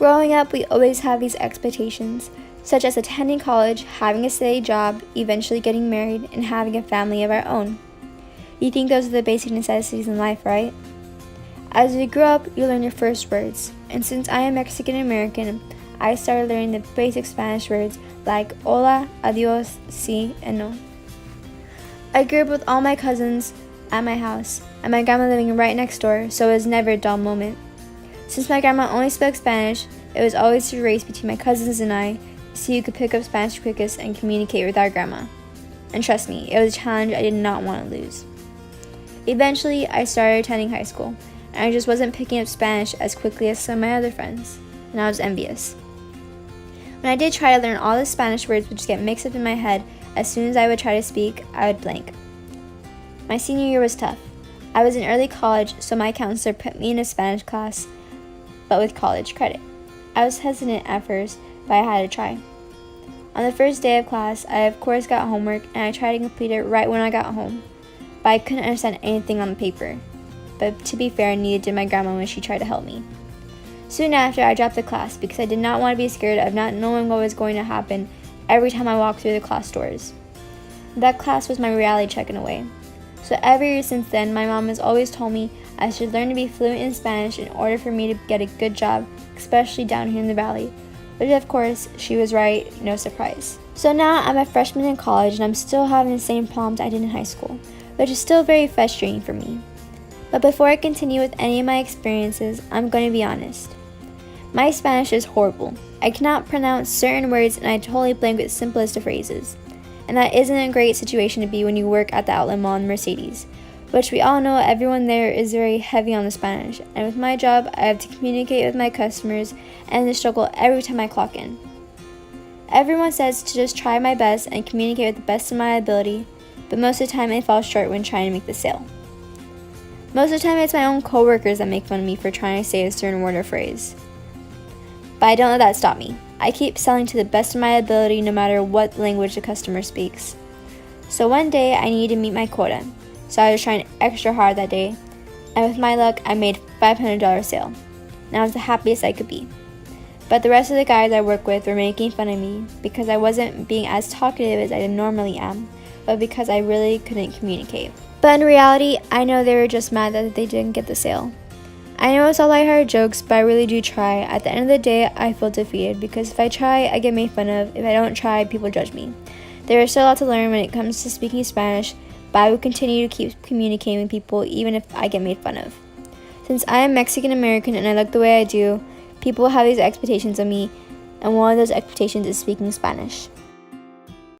Growing up, we always have these expectations, such as attending college, having a steady job, eventually getting married, and having a family of our own. You think those are the basic necessities in life, right? As we grow up, you learn your first words, and since I am Mexican American, I started learning the basic Spanish words like hola, adios, sí, and no. I grew up with all my cousins at my house, and my grandma living right next door, so it was never a dull moment. Since my grandma only spoke Spanish, it was always a race between my cousins and I to see who could pick up Spanish quickest and communicate with our grandma. And trust me, it was a challenge I did not want to lose. Eventually, I started attending high school, and I just wasn't picking up Spanish as quickly as some of my other friends, and I was envious. When I did try to learn, all the Spanish words would just get mixed up in my head. As soon as I would try to speak, I would blank. My senior year was tough. I was in early college, so my counselor put me in a Spanish class, but with college credit. I was hesitant at first, but I had to try. On the first day of class, I of course got homework, and I tried to complete it right when I got home, but I couldn't understand anything on the paper. But to be fair, neither did my grandma when she tried to help me. Soon after, I dropped the class because I did not want to be scared of not knowing what was going to happen every time I walked through the class doors. That class was my reality check in a way. So every year since then, my mom has always told me I should learn to be fluent in Spanish in order for me to get a good job, especially down here in the valley. Which of course, she was right, no surprise. So now I'm a freshman in college and I'm still having the same problems I did in high school, which is still very frustrating for me. But before I continue with any of my experiences, I'm going to be honest. My Spanish is horrible. I cannot pronounce certain words and I totally blank with the simplest of phrases. And that isn't a great situation to be when you work at the outlet mall in Mercedes, which we all know everyone there is very heavy on the Spanish, and with my job, I have to communicate with my customers and to struggle every time I clock in. Everyone says to just try my best and communicate with the best of my ability, but most of the time I fall short when trying to make the sale. Most of the time it's my own coworkers that make fun of me for trying to say a certain word or phrase. But I don't let that stop me. I keep selling to the best of my ability no matter what language the customer speaks. So one day I needed to meet my quota, so I was trying extra hard that day, and with my luck I made $500 sale, and I was the happiest I could be. But the rest of the guys I work with were making fun of me because I wasn't being as talkative as I normally am, but because I really couldn't communicate. But in reality, I know they were just mad that they didn't get the sale. I know it's all lighthearted jokes, but I really do try. At the end of the day, I feel defeated because if I try, I get made fun of. If I don't try, people judge me. There is still a lot to learn when it comes to speaking Spanish, but I will continue to keep communicating with people even if I get made fun of. Since I am Mexican American and I look the way I do, people have these expectations of me, and one of those expectations is speaking Spanish.